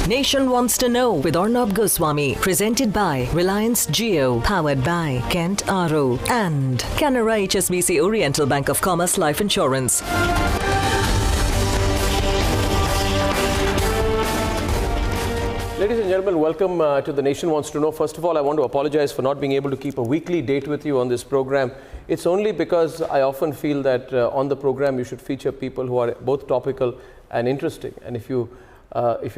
Nation Wants to Know with Arnab Goswami. Presented by Reliance Jio. Powered by Kent RO. And Canara HSBC Oriental Bank of Commerce Life Insurance. Ladies and gentlemen, welcome to The Nation Wants to Know. First of all, I want to apologize for not being able to keep a weekly date with you on this program. It's only because I often feel that on the program you should feature people who are both topical and interesting. And if you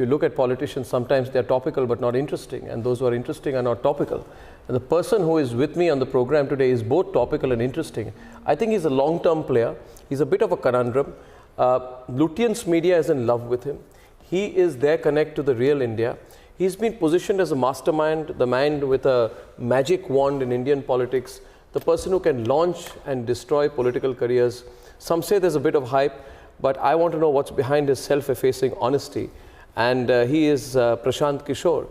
look at politicians, sometimes they're topical but not interesting, and those who are interesting are not topical. And the person who is with me on the program today is both topical and interesting. I think he's a long-term player. He's a bit of a conundrum. Lutyens media is in love with him. He is their connect to the real India. He's been positioned as a mastermind, the man with a magic wand in Indian politics, the person who can launch and destroy political careers. Some say there's a bit of hype, but I want to know what's behind his self-effacing honesty. And he is Prashant Kishor.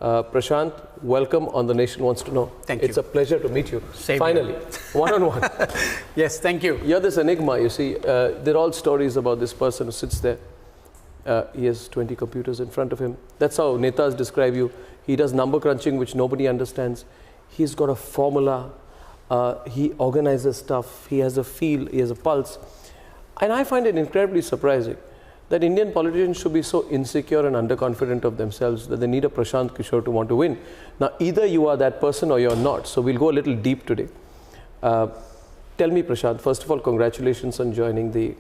Prashant, welcome on The Nation Wants to Know. Thank you. It's a pleasure to meet you. Same Finally, one-on-one. Yes, thank you. You're this enigma, you see. There are all stories about this person who sits there. He has 20 computers in front of him. That's how netas describe you. He does number crunching, which nobody understands. He's got a formula. He organizes stuff. He has a feel. He has a pulse. And I find it incredibly surprising that Indian politicians should be so insecure and underconfident of themselves that they need a Prashant Kishor to want to win. Now, either you are that person or you're not. So we'll go a little deep today. Tell me, Prashant, first of all, congratulations on joining the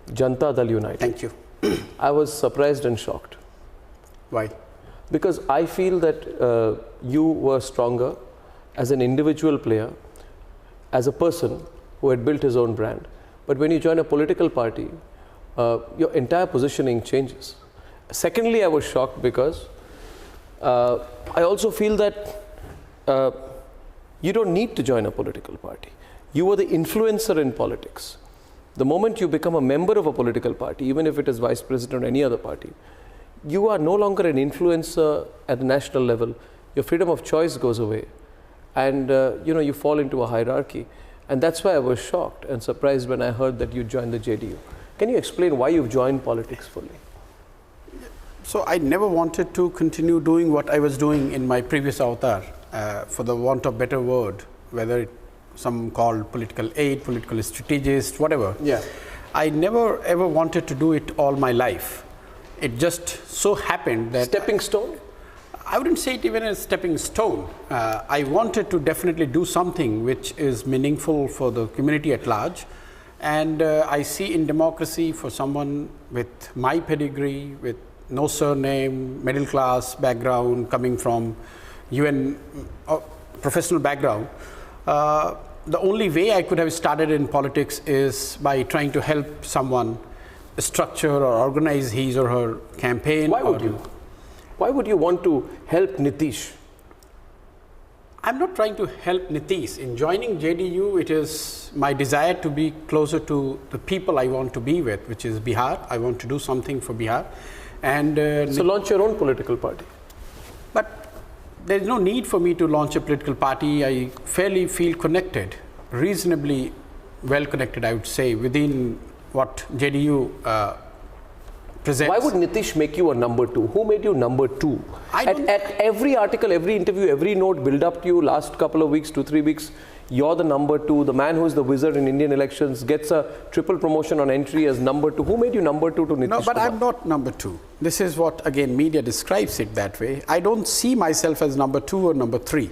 Janata Dal United. Thank you. I was surprised and shocked. Why? Because I feel that you were stronger as an individual player, as a person who had built his own brand. But when you join a political party, your entire positioning changes. Secondly, I was shocked because I also feel that you don't need to join a political party. You were the influencer in politics. The moment you become a member of a political party, even if it is vice president or any other party, you are no longer an influencer at the national level. Your freedom of choice goes away, and you fall into a hierarchy. And that's why I was shocked and surprised when I heard that you joined the JDU. Can you explain why you've joined politics fully? So I never wanted to continue doing what I was doing in my previous avatar, for the want of better word, whether some called political aid, political strategist, whatever. Yeah. I never ever wanted to do it all my life. It just so happened that... Stepping stone? I wouldn't say it even as stepping stone. I wanted to definitely do something which is meaningful for the community at large. And I see in democracy, for someone with my pedigree, with no surname, middle class background, coming from UN professional background, the only way I could have started in politics is by trying to help someone structure or organize his or her campaign. Why would you? Why would you want to help Nitish? I'm not trying to help Nitish. In joining JDU, it is my desire to be closer to the people I want to be with, which is Bihar. I want to do something for Bihar. And so launch your own political party. But there's no need for me to launch a political party. I fairly feel connected, reasonably well connected, I would say, within what JDU presents. Why would Nitish make you a number two? Who made you number two? At every article, every interview, every note build up to you last couple of weeks, 2-3 weeks, you're the number two. The man who is the wizard in Indian elections gets a triple promotion on entry as number two. Who made you number two to Nitish No, but Kumar? I'm not number two. This is what, again, media describes it that way. I don't see myself as number two or number three.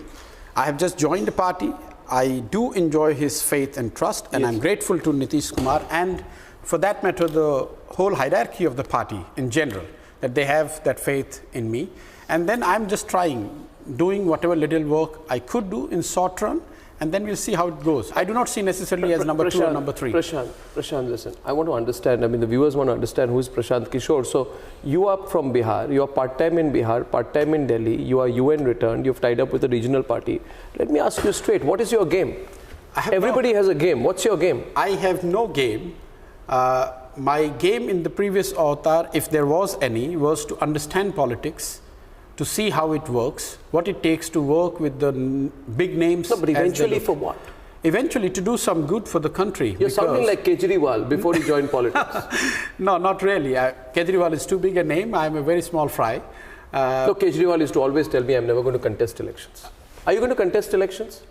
I have just joined the party. I do enjoy his faith and trust, and I'm grateful to Nitish Kumar, and for that matter, the whole hierarchy of the party in general, that they have that faith in me. And then I'm just doing whatever little work I could do in short run, and then we'll see how it goes. I do not see necessarily as number two or number three. Prashant, listen, I want to understand, the viewers want to understand who is Prashant Kishor. So you are from Bihar, you are part-time in Bihar, part-time in Delhi, you are UN returned, you've tied up with a regional party. Let me ask you straight, what is your game? Everybody has a game. What's your game? I have no game. My game in the previous avatar, if there was any, was to understand politics, to see how it works, what it takes to work with the big names. No, but eventually for what? eventually to do some good for the country. You're sounding like Kejriwal before he joined politics. No, not really. Kejriwal is too big a name. I'm a very small fry. So Kejriwal used to always tell me, I'm never going to contest elections. Are you going to contest elections?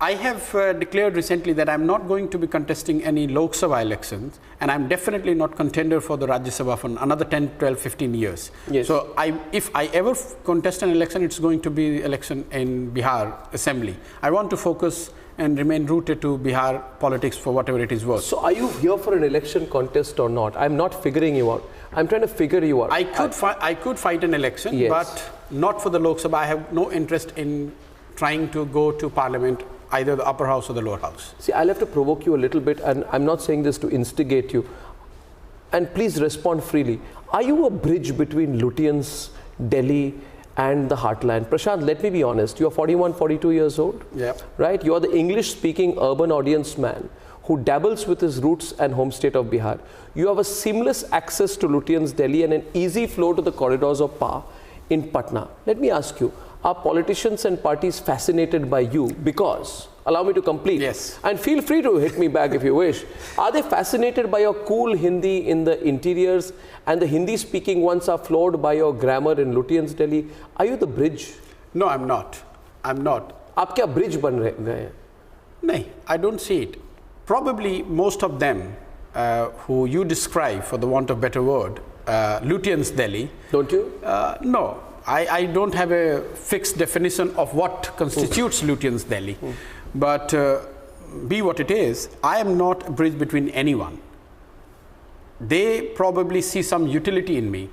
I have declared recently that I'm not going to be contesting any Lok Sabha elections, and I'm definitely not contender for the Rajya Sabha for another 10, 12, 15 years. Yes. So if I ever contest an election, it's going to be election in Bihar Assembly. I want to focus and remain rooted to Bihar politics for whatever it is worth. So are you here for an election contest or not? I'm not figuring you out. I'm trying to figure you out. I could fight an election, yes, but not for the Lok Sabha. I have no interest in trying to go to Parliament, either the upper house or the lower house. See, I'll have to provoke you a little bit, and I'm not saying this to instigate you. And please respond freely. Are you a bridge between Lutyens, Delhi, and the heartland? Prashant, let me be honest. You're 41, 42 years old, yeah, right? You're the English-speaking urban audience man who dabbles with his roots and home state of Bihar. You have a seamless access to Lutyens, Delhi, and an easy flow to the corridors of power in Patna. Let me ask you, are politicians and parties fascinated by you? Because, allow me to complete. Yes. And feel free to hit me back if you wish. Are they fascinated by your cool Hindi in the interiors, and the Hindi-speaking ones are floored by your grammar in Lutyens, Delhi? Are you the bridge? No, I'm not. I'm not. आप क्या bridge बन गए हैं? No, I don't see it. Probably most of them who you describe, for the want of better word, Lutyens, Delhi. Don't you? No. I don't have a fixed definition of what constitutes Lutyens, Delhi. But be what it is, I am not a bridge between anyone. They probably see some utility in me,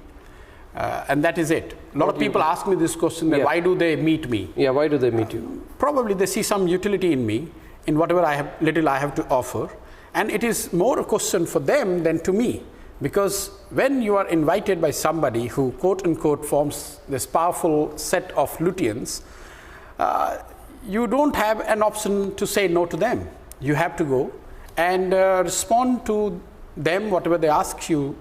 and that is it. A lot of people ask me this question, that why do they meet me? Yeah, why do they meet you? Probably they see some utility in me, in whatever little I have to offer. And it is more a question for them than to me. Because when you are invited by somebody who, quote unquote, forms this powerful set of Lutyens, you don't have an option to say no to them. You have to go and respond to them, whatever they ask you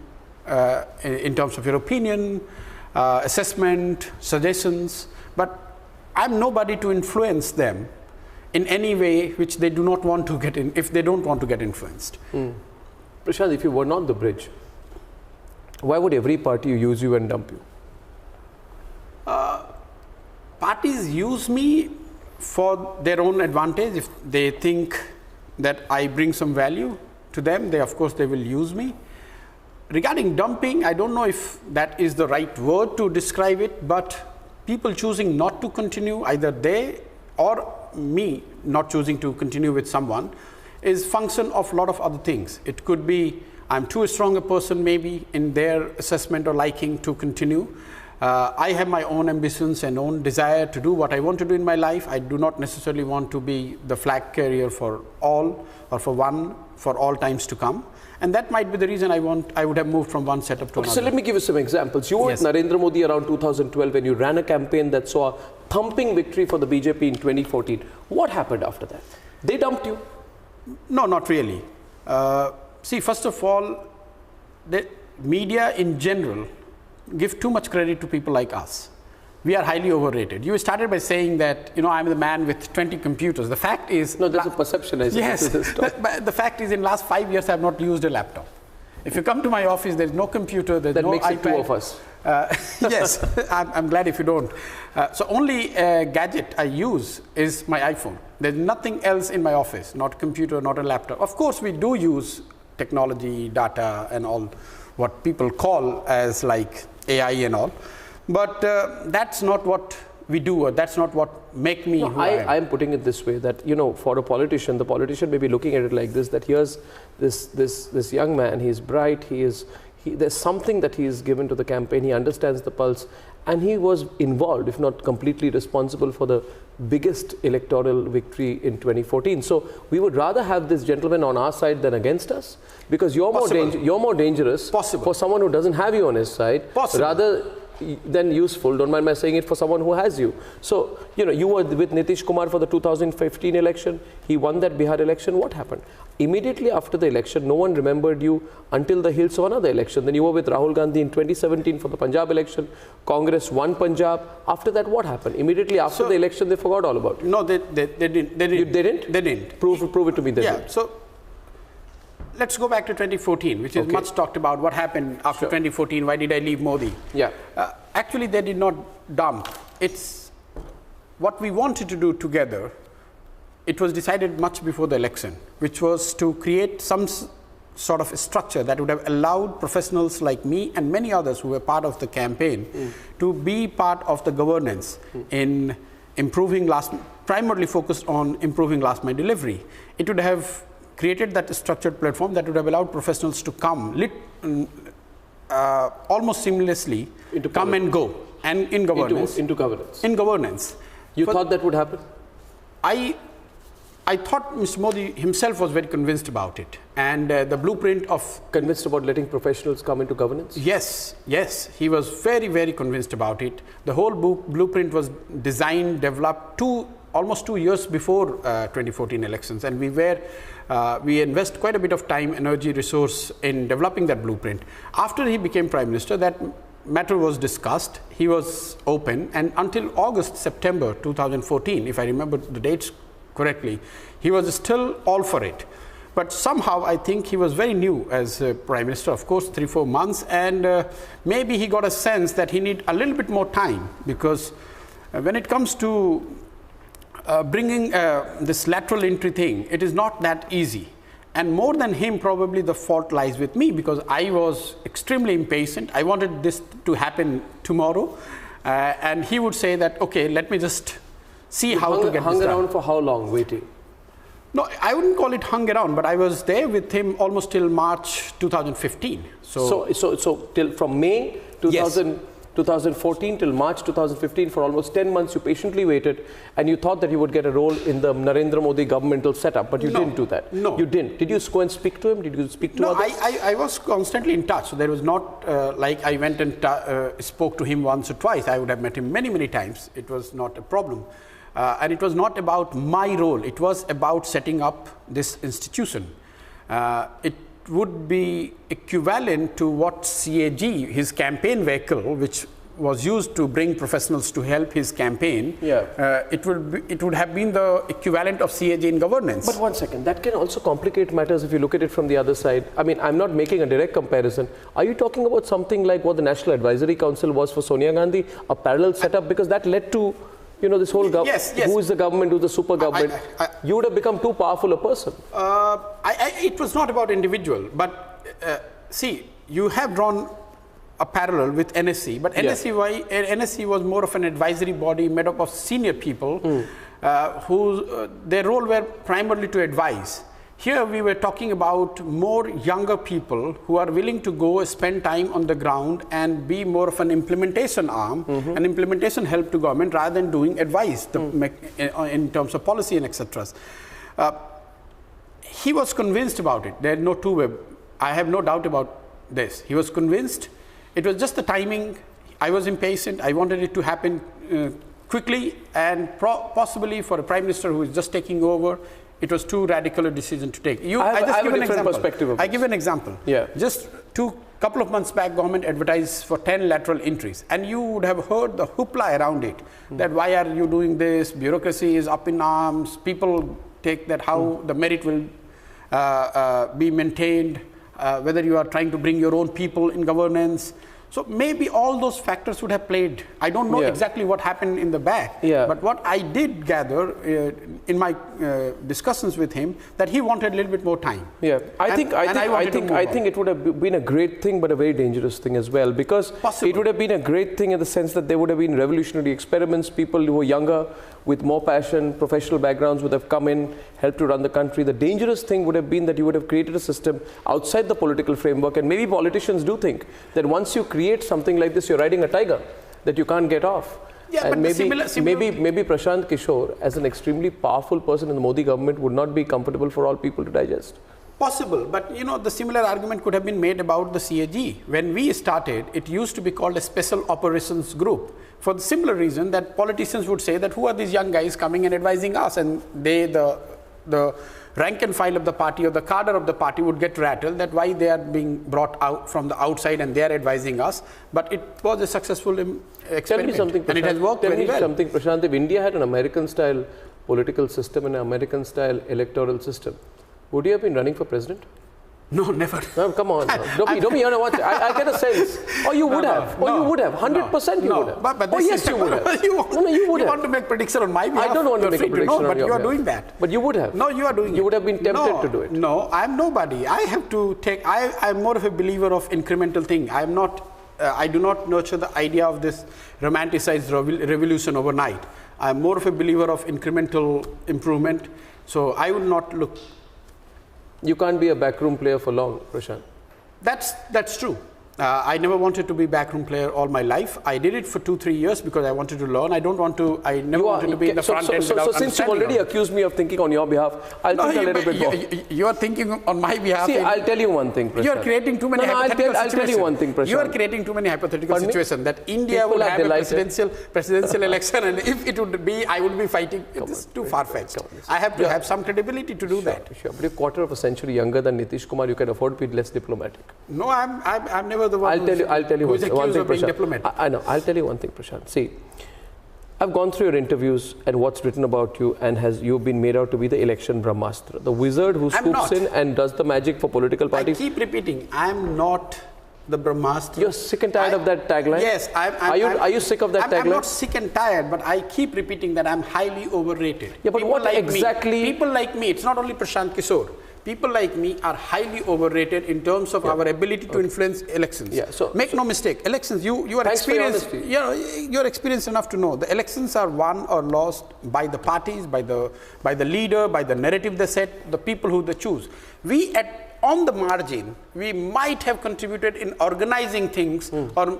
in terms of your opinion, assessment, suggestions. But I'm nobody to influence them in any way which they do not want to get in, if they don't want to get influenced. Prashant, if you were not the bridge, why would every party use you and dump you? Parties use me for their own advantage. If they think that I bring some value to them, of course they will use me. Regarding dumping, I don't know if that is the right word to describe it, but people choosing not to continue, either they or me not choosing to continue with someone, is function of a lot of other things. It could be I'm too strong a person maybe in their assessment or liking to continue. I have my own ambitions and own desire to do what I want to do in my life. I do not necessarily want to be the flag carrier for all or for one for all times to come. And that might be the reason I would have moved from one setup to another. So let me give you some examples. You were with Narendra Modi around 2012 when you ran a campaign that saw a thumping victory for the BJP in 2014. What happened after that? They dumped you? No, not really. See, first of all, the media in general give too much credit to people like us. We are highly overrated. You started by saying that, I'm the man with 20 computers. The fact is... No, that's a perception. Yes, the fact is in last 5 years I have not used a laptop. If you come to my office, there's no computer, there's no iPad. That makes it two of us. Yes, I'm glad if you don't. So only gadget I use is my iPhone. There's nothing else in my office, not a computer, not a laptop. Of course, we do use technology, data, and all what people call as like AI and all. But that's not what we do, or that's not what make me who I am. I'm putting it this way, that, for a politician, the politician may be looking at it like this, that here's this young man, he's bright, there's something that he is given to the campaign, he understands the pulse, and he was involved, if not completely responsible, for the biggest electoral victory in 2014. So we would rather have this gentleman on our side than against us, because you're more dangerous for someone who doesn't have you on his side, rather than useful, don't mind my saying it, for someone who has you. So, you were with Nitish Kumar for the 2015 election, he won that Bihar election. What happened? Immediately after the election, no one remembered you until the heels of another election. Then you were with Rahul Gandhi in 2017 for the Punjab election. Congress won Punjab. After that, what happened? Immediately after the election, they forgot all about you. No, they didn't. They didn't? They didn't. Prove it to me. They did. So let's go back to 2014, which is much talked about. What happened after 2014? Why did I leave Modi? Yeah. Actually, they did not dump. It's what we wanted to do together. It was decided much before the election, which was to create some sort of a structure that would have allowed professionals like me and many others who were part of the campaign to be part of the governance in improving primarily focused on improving last mile delivery. It would have created that structured platform that would have allowed professionals to come almost seamlessly come and go and in governance. Into governance. In governance. You thought that would happen? I thought Mr. Modi himself was very convinced about it, and the blueprint of... Convinced about letting professionals come into governance? Yes, he was very, very convinced about it. The whole blueprint was designed, developed almost 2 years before 2014 elections, and we invest quite a bit of time, energy, resource in developing that blueprint. After he became Prime Minister, that matter was discussed, he was open, and until August, September 2014, if I remember the dates correctly, he was still all for it. But somehow I think he was very new as Prime Minister, of course 3-4 months, and maybe he got a sense that he need a little bit more time, because when it comes to bringing this lateral entry thing, it is not that easy. And more than him, probably the fault lies with me, because I was extremely impatient. I wanted this to happen tomorrow, and he would say that, okay, let me just see how to get this done. Hung around for how long waiting? No, I wouldn't call it hung around, but I was there with him almost till March 2015. So till from May 2014 till March 2015, for almost 10 months you patiently waited, and you thought that you would get a role in the Narendra Modi governmental setup, but you didn't do that. No. You didn't. Did you go and speak to him? Did you speak to others? No, I was constantly in touch. So there was not like I went and spoke to him once or twice. I would have met him many, many times. It was not a problem. And it was not about my role. It was about setting up this institution. It would be equivalent to what CAG, his campaign vehicle, which was used to bring professionals to help his campaign, it would have been the equivalent of CAG in governance. But one second, that can also complicate matters if you look at it from the other side. I mean, I'm not making a direct comparison. Are you talking about something like what the National Advisory Council was for Sonia Gandhi, a parallel setup? Because that led to, you know, this whole government. Yes. Who is the government? Who's the super government? You would have become too powerful a person. It was not about individual, but see, you have drawn a parallel with NSC, but NSC was more of an advisory body made up of senior people who their role were primarily to advise. Here we were talking about more younger people who are willing to go spend time on the ground and be more of an implementation arm, an implementation help to government, rather than doing advice in terms of policy and etc. He was convinced about it. There is no two-way. I have no doubt about this. He was convinced. It was just the timing. I was impatient. I wanted it to happen quickly, and possibly for a Prime Minister who is just taking over, it was too radical a decision to take. I just give an example. I give an example. Just couple of months back, government advertised for 10 lateral entries, and you would have heard the hoopla around it, that why are you doing this? Bureaucracy is up in arms. People take that how the merit will be maintained, whether you are trying to bring your own people in governance. So maybe all those factors would have played. I don't know exactly what happened in the back, but what I did gather in my discussions with him, that he wanted a little bit more time. I think it would have been a great thing, but a very dangerous thing as well, because it would have been a great thing in the sense that there would have been revolutionary experiments. People who were younger, with more passion, professional backgrounds would have come in, helped to run the country. The dangerous thing would have been that you would have created a system outside the political framework, and maybe politicians do think that once you create something like this, you're riding a tiger that you can't get off. And maybe Prashant Kishor, as an extremely powerful person in the Modi government, would not be comfortable for all people to digest. Possible, but you know, the similar argument could have been made about the CAG. When we started, it used to be called a special operations group, for the similar reason that politicians would say that who are these young guys coming and advising us, and they, the rank and file of the party or the cadre of the party would get rattled that why they are being brought out from the outside and they are advising us. But it was a successful experiment. Tell me something, Prashant, and it has worked very well. Tell me something, Prashant, if India had an American-style political system and an American-style electoral system, would you have been running for president? No, never. No, come on. Don't be, you know what? I get a sense. Oh, you would have. Oh, you would have. 100% you would have. But oh, yes, you would have. you would have. want to make prediction on my behalf? I don't want to make a prediction on your behalf. But you are doing that. But you would have. No, you are doing it. You would have been tempted to do it. No, I'm nobody. I have to take, I'm more of a believer of incremental thing. I'm not, I do not nurture the idea of this romanticized revolution overnight. I'm more of a believer of incremental improvement. So I would not look. You can't be a backroom player for long, Prashant. That's true. I never wanted to be backroom player all my life. I did it for 2-3 years because I wanted to learn. I never wanted to be in the front end without So since you already accused me of thinking on your behalf, I'll think a little bit more. You are thinking on my behalf. See, I'll tell you one thing, Prashant. You are creating too many hypothetical situations. I'll tell you one thing, Prashant. You are creating too many hypothetical situations that India would have a presidential election, and if it would be, I would be fighting. It's too far-fetched. I have to have some credibility to do that. Sure, but you're a quarter of a century younger than Nitish Kumar. You can afford to be less diplomatic. No, I'm never the one. I'll tell you one thing, Prashant. I know. I'll tell you one thing, Prashant. See, I've gone through your interviews and what's written about you, and you've been made out to be the election Brahmastra, the wizard who scoops in and does the magic for political parties. I keep repeating, I'm not the Brahmastra. You're sick and tired of that tagline? Yes. Are you sick of that tagline? I'm not sick and tired, but I keep repeating that I'm highly overrated. Yeah, but what exactly? People like me, it's not only Prashant Kishor. People like me are highly overrated in terms of our ability to influence elections. Yeah, so make no mistake, elections, you are experienced, you're experienced enough to know the elections are won or lost by the parties, by the leader, by the narrative they set, the people who they choose. On the margin, we might have contributed in organizing things or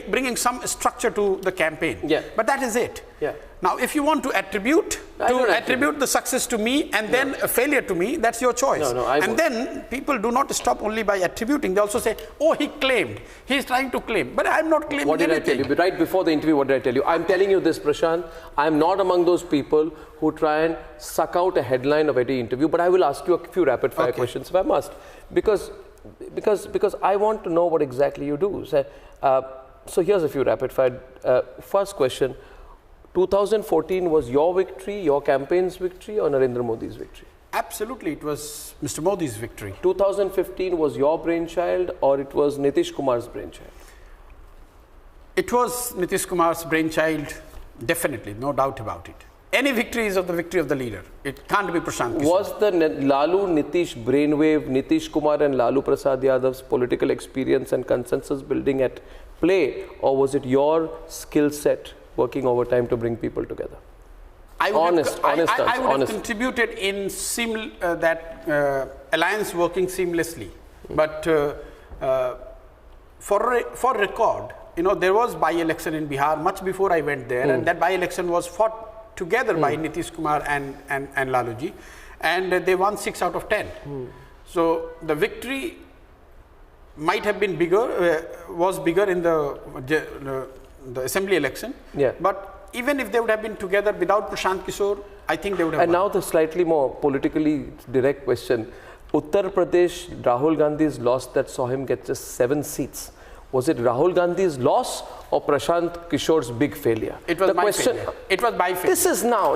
bringing some structure to the campaign. Yeah. But that is it. Yeah. Now, if you want to attribute the success to me and then a failure to me, that's your choice. And then people do not stop only by attributing. They also say, oh, he claimed. He's trying to claim. But I'm not claiming anything. What did I tell you? Right before the interview, what did I tell you? I'm telling you this, Prashant. I'm not among those people who try and suck out a headline of every interview, but I will ask you a few rapid-fire questions if I must. Because I want to know what exactly you do. So here's a few rapid-fire. First question. 2014 was your victory, your campaign's victory, or Narendra Modi's victory? Absolutely, it was Mr. Modi's victory. 2015 was your brainchild, or it was Nitish Kumar's brainchild? It was Nitish Kumar's brainchild, definitely, no doubt about it. Any victory is of the victory of the leader. It can't be Prashant Kishor. Was the Lalu-Nitish brainwave, Nitish Kumar and Lalu Prasad Yadav's political experience and consensus building at play, or was it your skill set working overtime to bring people together? I would have contributed in that alliance working seamlessly. But for record, there was by-election in Bihar much before I went there, and that by-election was fought together by Nitish Kumar and Laluji, and they won 6 out of 10. So the victory might have been bigger, was bigger in the assembly election. Yeah. But even if they would have been together without Prashant Kishor, I think they would have won. Now the slightly more politically direct question. Uttar Pradesh, Rahul Gandhi's loss that saw him get just 7 seats. Was it Rahul Gandhi's loss or Prashant Kishor's big failure? It was my failure. It was my failure. This is now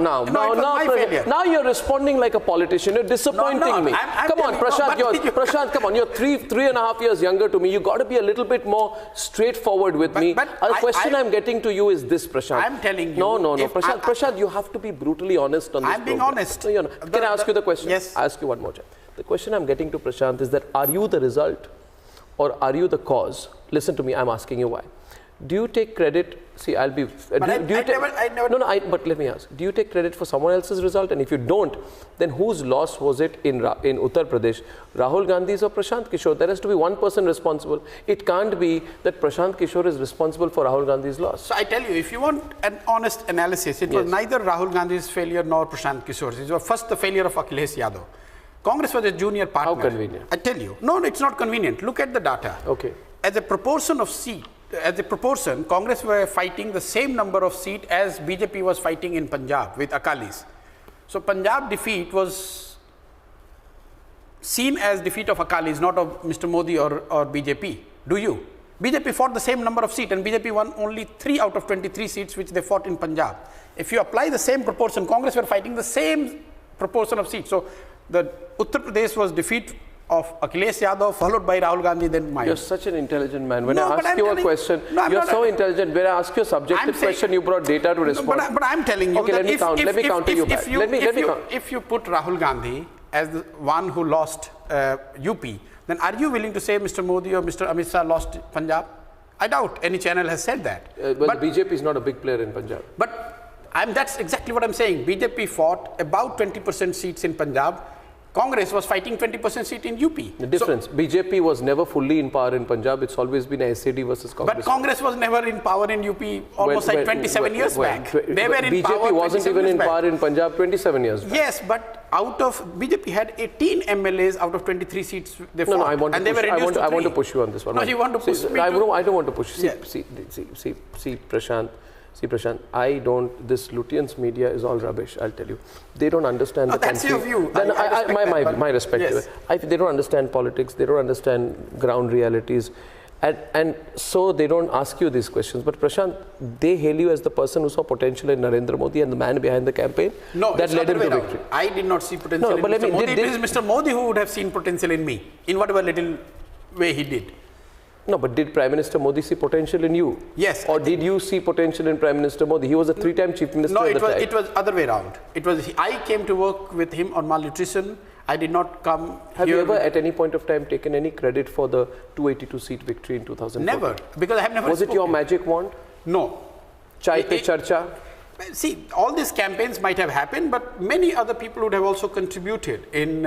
you're responding like a politician. You're disappointing me. Come on, Prashant, come on. You're three and a half years younger to me. You got to be a little bit more straightforward with me. The question I'm getting to you is this, Prashant. I'm telling you. No. Prashant, you have to be brutally honest on this. I'm being honest. Can I ask you the question? Yes. I'll ask you one more time. The question I'm getting to, Prashant, is that are you the result or are you the cause? Listen to me, I'm asking you why. Do you take credit? See, I'll be. But let me ask. Do you take credit for someone else's result? And if you don't, then whose loss was it in Uttar Pradesh? Rahul Gandhi's or Prashant Kishor? There has to be one person responsible. It can't be that Prashant Kishor is responsible for Rahul Gandhi's loss. So I tell you, if you want an honest analysis, it was neither Rahul Gandhi's failure nor Prashant Kishor's. It was first the failure of Akhilesh Yadav. Congress was a junior partner. How convenient? I tell you. No, it's not convenient. Look at the data. Okay. As a proportion of seat, Congress were fighting the same number of seats as BJP was fighting in Punjab with Akalis. So Punjab defeat was seen as defeat of Akalis, not of Mr. Modi or BJP. Do you? BJP fought the same number of seats and BJP won only 3 out of 23 seats which they fought in Punjab. If you apply the same proportion, Congress were fighting the same proportion of seats. So the Uttar Pradesh was defeat of Akhilesh Yadav followed by Rahul Gandhi, then mine. You're such an intelligent man. When No, I but ask I'm you a telling- question, No, I'm you're not- so intelligent. When I ask you a subjective question, you brought data to respond. But I'm telling you Okay, that let me count. Let me counter you back. if you put Rahul Gandhi as the one who lost UP, then are you willing to say Mr. Modi or Mr. Amit Shah lost Punjab? I doubt any channel has said that. But BJP is not a big player in Punjab. But that's exactly what I'm saying. BJP fought about 20% seats in Punjab. Congress was fighting 20% seat in UP. The difference, BJP was never fully in power in Punjab. It's always been a SAD versus Congress. But Congress was never in power in UP almost 27 years back. They were in BJP power wasn't even in back. power in Punjab 27 years back. Yes, but out of BJP had 18 MLAs out of 23 seats they fought. No, I want to and they push, were reduced to I want to three. push you on this one. No, you want to push me I too? don't want to push. See, Yeah. see, Prashant. See, Prashant, this Lutyens media is all rubbish, I'll tell you. They don't understand the that's country. your view. Then I respect my respect yes. to it. They don't understand politics, they don't understand ground realities. And so they don't ask you these questions. But Prashant, they hail you as the person who saw potential in Narendra Modi and the man behind the campaign that led him to victory. I did not see potential in but Mr. Modi. It is Mr. Modi who would have seen potential in me, in whatever little way he did. No, but did Prime Minister Modi see potential in you? Yes. Or did you see potential in Prime Minister Modi? He was a 3-time Chief Minister No, at the time. it was other way around. I came to work with him on malnutrition. I did not come Have here you ever at any point of time taken any credit for the 282 seat victory in 2004? Never, because I have never Was it your spoken. magic wand? No. Chai pe charcha? See, all these campaigns might have happened, but many other people would have also contributed in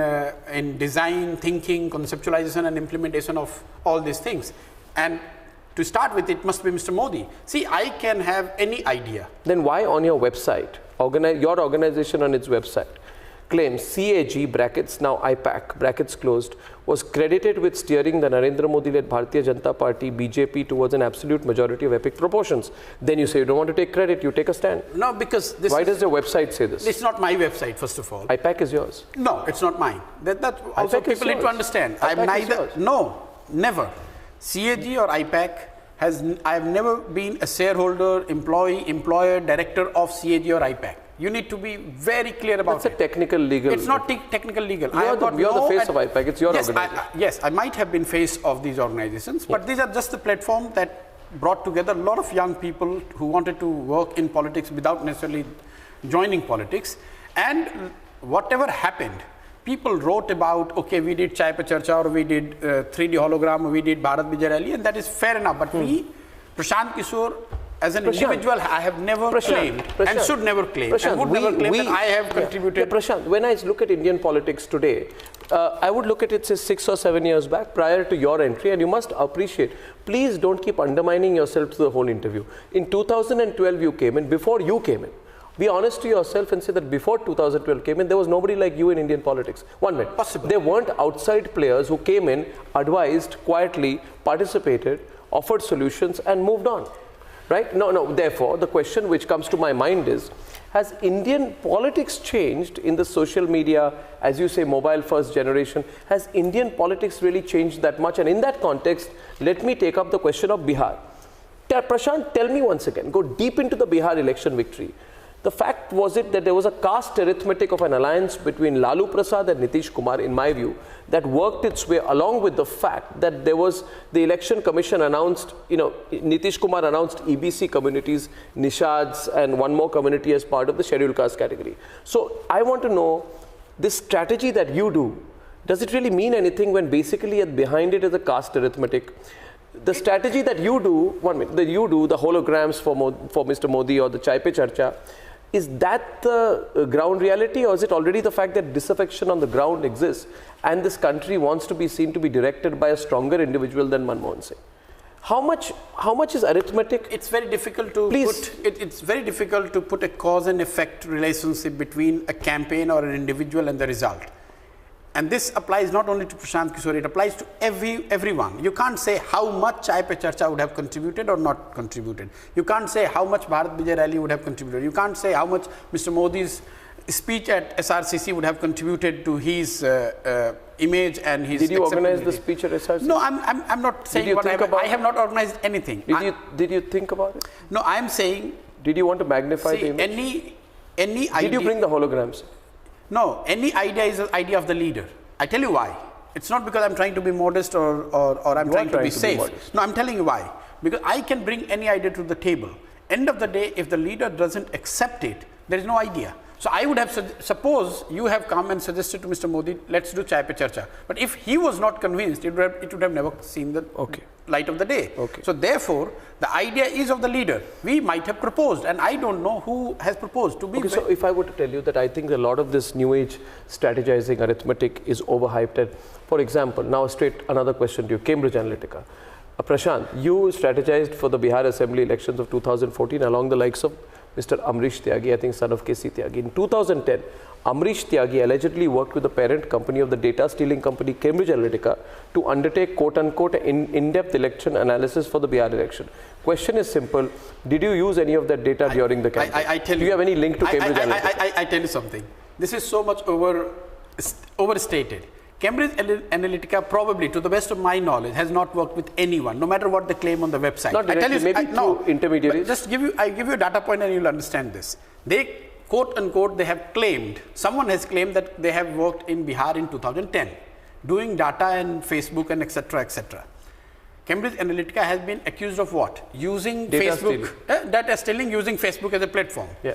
design, thinking, conceptualization and implementation of all these things. And to start with, it must be Mr. Modi. See, I can have any idea. Then why on your website, your organization on its website, claims CAG brackets now IPAC brackets closed was credited with steering the Narendra Modi-led Bharatiya Janata Party BJP towards an absolute majority of epic proportions. Then you say you don't want to take credit, you take a stand. No, because this Why does your website say this? It's not my website, first of all. IPAC is yours. No, it's not mine. That also IPAC is people need to yours. understand. IPAC I'm is neither. yours. No, never. CAG or IPAC I have never been a shareholder, employee, employer, director of CAG or IPAC. You need to be very clear about That's a technical legal. It's not technical legal. You're the face of IPAC. It's your organization. Yes, I might have been face of these organizations, but these are just the platform that brought together a lot of young people who wanted to work in politics without necessarily joining politics. And whatever happened, people wrote about, okay, we did Chai Pe Charcha, or we did 3D hologram, or we did Bharat Vijay Rally, and that is fair enough. But we, Prashant Kishor, as an individual, I have never claimed and should never claim and would never claim that I have contributed. Yeah, Prashant, when I look at Indian politics today, I would look at it say 6 or 7 years back prior to your entry, and you must appreciate, please don't keep undermining yourself to the whole interview. In 2012 you came in, before you came in. Be honest to yourself and say that before 2012 came in, there was nobody like you in Indian politics. 1 minute. Possible. There weren't outside players who came in, advised, quietly, participated, offered solutions and moved on. Right? No. Therefore, the question which comes to my mind is, has Indian politics changed in the social media, as you say, mobile first generation? Has Indian politics really changed that much? And in that context, let me take up the question of Bihar. Prashant, tell me once again, go deep into the Bihar election victory. The fact was it that there was a caste arithmetic of an alliance between Lalu Prasad and Nitish Kumar, in my view, that worked its way along with the fact that there was the election commission announced, Nitish Kumar announced EBC communities, Nishads and one more community as part of the scheduled caste category. So I want to know, this strategy that you do, does it really mean anything when basically behind it is a caste arithmetic? The strategy that you do, the holograms for Mr. Modi or the Chai Pe Charcha, is that the ground reality, or is it already the fact that disaffection on the ground exists and this country wants to be seen to be directed by a stronger individual than Manmohan Singh? How much is arithmetic? It's very difficult to it's very difficult to put a cause and effect relationship between a campaign or an individual and the result. And this applies not only to Prashant Kishor, it applies to everyone. You can't say how much Chai Pe Charcha would have contributed or not contributed. You can't say how much Bharat Vijay Rally would have contributed. You can't say how much Mr. Modi's speech at SRCC would have contributed to his image and his. Did you organize the speech at SRCC? No, I'm not saying what I have not organized anything. Did you think about it? No, I'm saying. Did you want to magnify the image? Any idea. Did you bring the holograms? No, any idea is an idea of the leader. I tell you why. It's not because I'm trying to be modest or I'm trying to be safe. No, I'm telling you why. Because I can bring any idea to the table. End of the day, if the leader doesn't accept it, there is no idea. So I would have, suppose you have come and suggested to Mr. Modi, let's do Chai Pe Charcha. But if he was not convinced, it would have never seen the light of the day. So therefore, the idea is of the leader. We might have proposed, and I don't know who has proposed to be. So if I were to tell you that I think a lot of this new age strategizing arithmetic is overhyped. And for example, now straight another question to you, Cambridge Analytica. Prashant, you strategized for the Bihar Assembly elections of 2014 along the likes of Mr. Amrish Tyagi, I think son of KC Tyagi. In 2010, Amrish Tyagi allegedly worked with the parent company of the data stealing company Cambridge Analytica to undertake quote-unquote in-depth election analysis for the Bihar election. Question is simple. Did you use any of that data during the campaign? Do you have any link to Cambridge Analytica? I tell you something. This is so much overstated. Cambridge Analytica probably, to the best of my knowledge, has not worked with anyone, no matter what they claim on the website. Not directly, maybe through intermediaries. Just I give you a data point and you'll understand this. They, quote unquote, they have claimed, someone has claimed that they have worked in Bihar in 2010, doing data and Facebook and etc. etc. Cambridge Analytica has been accused of what? Using data Facebook, data stealing, using Facebook as a platform. Yeah.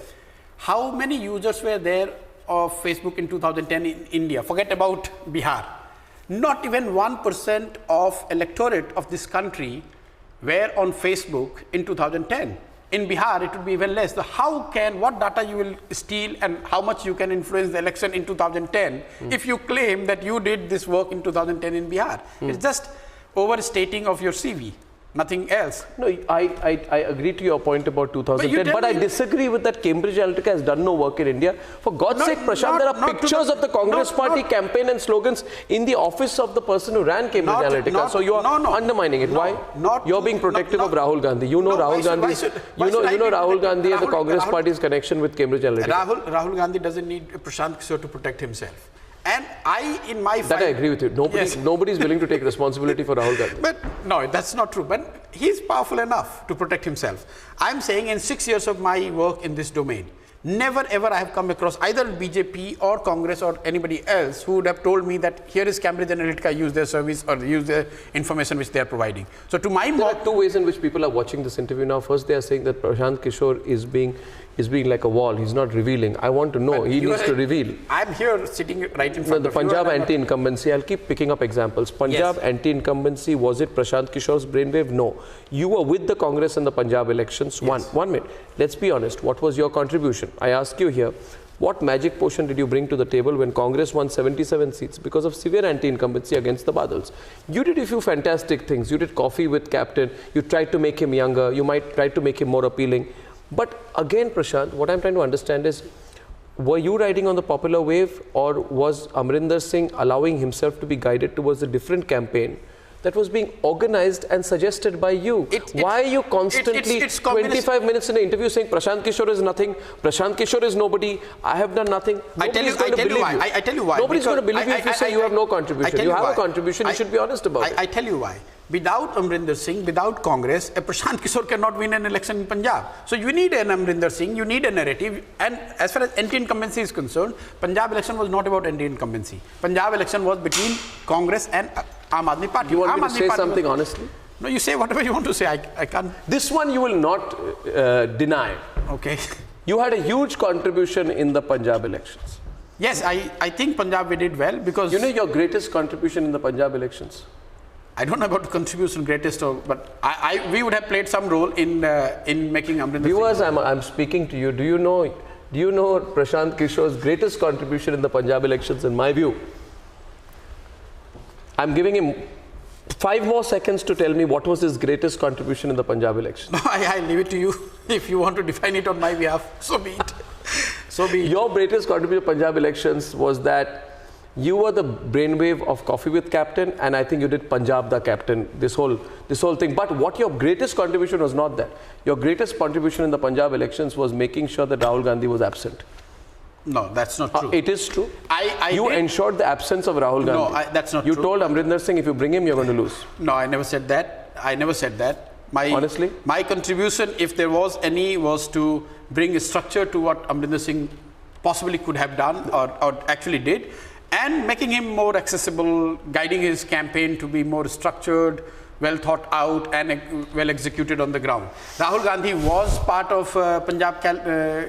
How many users were there of Facebook in 2010 in India? Forget about Bihar. Not even 1% of electorate of this country were on Facebook in 2010. In Bihar, it would be even less. So what data you will steal and how much you can influence the election in 2010 if you claim that you did this work in 2010 in Bihar? It's just overstating of your CV. Nothing else. No, I agree to your point about 2010, but I disagree with that. Cambridge Analytica has done no work in India. For God's sake, Prashant, there are pictures of the Congress party campaign and slogans in the office of the person who ran Cambridge Analytica. So you are undermining it. Why? You're being protective of Rahul Gandhi. You know Rahul Gandhi. You know Rahul Gandhi and the Congress party's connection with Cambridge Analytica. Rahul Gandhi doesn't need Prashant Kishor to protect himself. And that I agree with you. Nobody is willing to take responsibility for Rahul Gandhi. But no, that's not true. But he's powerful enough to protect himself. I'm saying in 6 years of my work in this domain, never ever I have come across either BJP or Congress or anybody else who would have told me that here is Cambridge Analytica, use their service or use the information which they are providing. So to my there are two ways in which people are watching this interview now. First, they are saying that Prashant Kishor is being like a wall. He's not revealing. I want to know. He needs to reveal. I'm here sitting right in front of the Punjab anti-incumbency. I'll keep picking up examples. Punjab anti-incumbency, was it Prashant Kishor's brainwave? No. You were with the Congress in the Punjab elections. Yes. One minute. Let's be honest. What was your contribution? I ask you here, what magic potion did you bring to the table when Congress won 77 seats because of severe anti-incumbency against the Badals? You did a few fantastic things. You did coffee with Captain. You tried to make him younger. You might try to make him more appealing. But again, Prashant, what I'm trying to understand is, were you riding on the popular wave, or was Amrinder Singh allowing himself to be guided towards a different campaign that was being organized and suggested by you? Why are you constantly 25 minutes in an interview saying Prashant Kishor is nothing, Prashant Kishor is nobody, I have done nothing? I tell you why. Nobody's going to believe you if you say you have no contribution. You have a contribution, you should be honest about it. I tell you why. Without Amrinder Singh, without Congress, a Prashant Kishor cannot win an election in Punjab. So you need an Amrinder Singh, you need a narrative. And as far as anti-incumbency is concerned, Punjab election was not about anti-incumbency. Punjab election was between Congress and Aam Aadmi Party. You want me to say something honestly? No, you say whatever you want to say. I can't. This one you will not deny. Okay. You had a huge contribution in the Punjab elections. Yes, I think Punjab we did well because... You know your greatest contribution in the Punjab elections? I don't know about the contribution greatest, but we would have played some role in making Amrinder Singh. Viewers, I'm speaking to you. Do you know Prashant Kishor's greatest contribution in the Punjab elections? In my view, I'm giving him 5 more seconds to tell me what was his greatest contribution in the Punjab elections. No, I leave it to you. If you want to define it on my behalf, so be it. So be it. Your greatest contribution to Punjab elections was that you were the brainwave of Coffee with Captain, and I think you did Punjab the Captain, this whole thing. But what your greatest contribution was not that. Your greatest contribution in the Punjab elections was making sure that Rahul Gandhi was absent. No, that's not true. It is true. You ensured the absence of Rahul Gandhi. No, that's not true. You told Amrinder Singh, if you bring him, you're going to lose. No, I never said that. Honestly? My contribution, if there was any, was to bring a structure to what Amrinder Singh possibly could have done or actually did. and making him more accessible, guiding his campaign to be more structured, well thought out and well executed on the ground. Rahul Gandhi was part of Punjab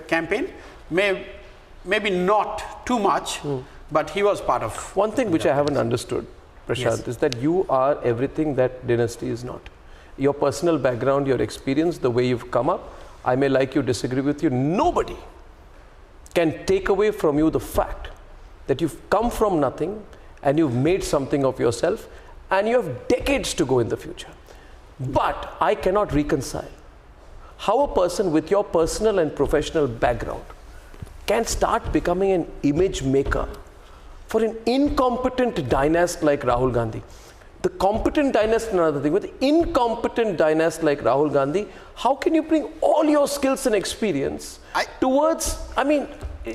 campaign, maybe not too much, but he was part of. One thing which I haven't understood, Prashant, is that you are everything that dynasty is not. Your personal background, your experience, the way you've come up, I may like you, disagree with you, nobody can take away from you the fact that you've come from nothing and you've made something of yourself and you have decades to go in the future. But I cannot reconcile how a person with your personal and professional background can start becoming an image maker for an incompetent dynast like Rahul Gandhi. The competent dynast is another thing. With the incompetent dynast like Rahul Gandhi, how can you bring all your skills and experience towards, I mean,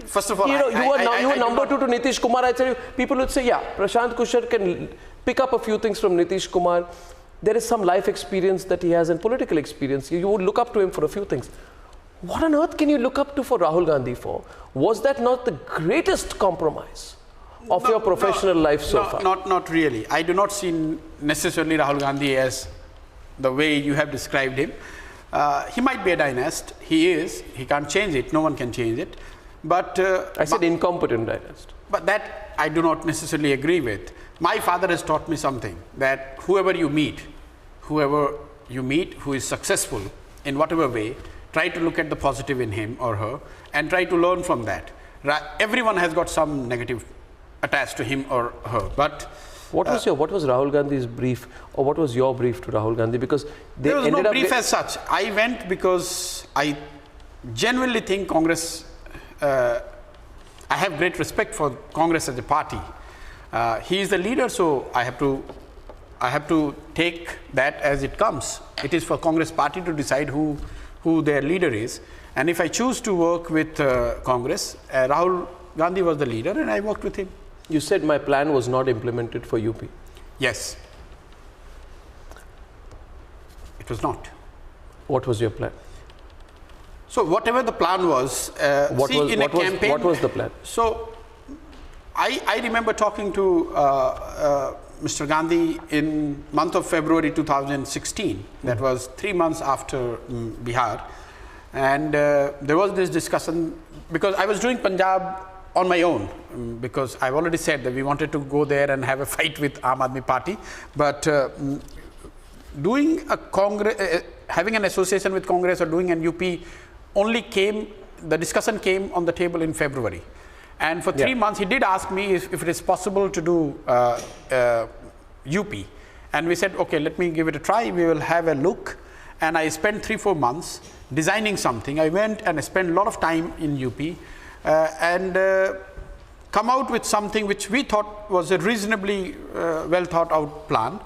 first of all, you were number 2 to Nitish Kumar. I tell you, people would say, yeah, Prashant Kishor can pick up a few things from Nitish Kumar. There is some life experience that he has and political experience. You would look up to him for a few things. What on earth can you look up to for Rahul Gandhi for? Was that not the greatest compromise of your professional life so far? Not really. I do not see necessarily Rahul Gandhi as the way you have described him. He might be a dynast. He is. He can't change it. No one can change it. But I said incompetent dynast. But that I do not necessarily agree with. My father has taught me something, that whoever you meet who is successful in whatever way, try to look at the positive in him or her and try to learn from that. Everyone has got some negative attached to him or her. But what was Rahul Gandhi's brief, or what was your brief to Rahul Gandhi? Because there was no brief as such. I went because I genuinely think Congress. I have great respect for Congress as a party. He is the leader, so I have to take that as it comes. It is for Congress party to decide who their leader is. And if I choose to work with Congress, Rahul Gandhi was the leader, and I worked with him. You said my plan was not implemented for UP. Yes. It was not. What was your plan? So whatever the plan was, what was the plan? So I remember talking to Mr. Gandhi in month of February 2016. That was 3 months after Bihar. And there was this discussion, because I was doing Punjab on my own, because I've already said that we wanted to go there and have a fight with Aam Aadmi Party. But doing a Congress, having an association with Congress or doing an UP the discussion came on the table in February. And for 3 months, he did ask me if it is possible to do UP. And we said, okay, let me give it a try. We will have a look. And I spent 3-4 months designing something. I went and I spent a lot of time in UP and come out with something which we thought was a reasonably well thought out plan.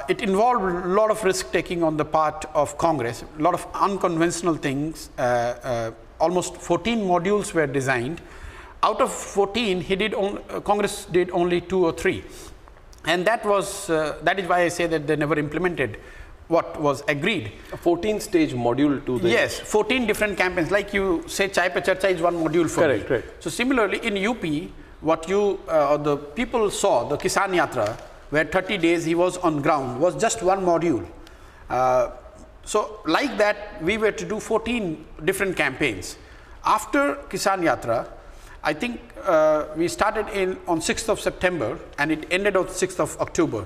It involved a lot of risk taking on the part of Congress, a lot of unconventional things. Almost 14 modules were designed. Out of 14, Congress did only 2 or 3. And that is why I say that they never implemented what was agreed. A 14-stage module to the... Yes, 14 different campaigns. Like you say, Chai Pe Charcha is one module for me. Correct. So similarly, in UP, what the people saw, the Kisan Yatra, where 30 days he was on ground, was just one module. So like that, we were to do 14 different campaigns. After Kisan Yatra, I think we started on 6th of September and it ended on 6th of October.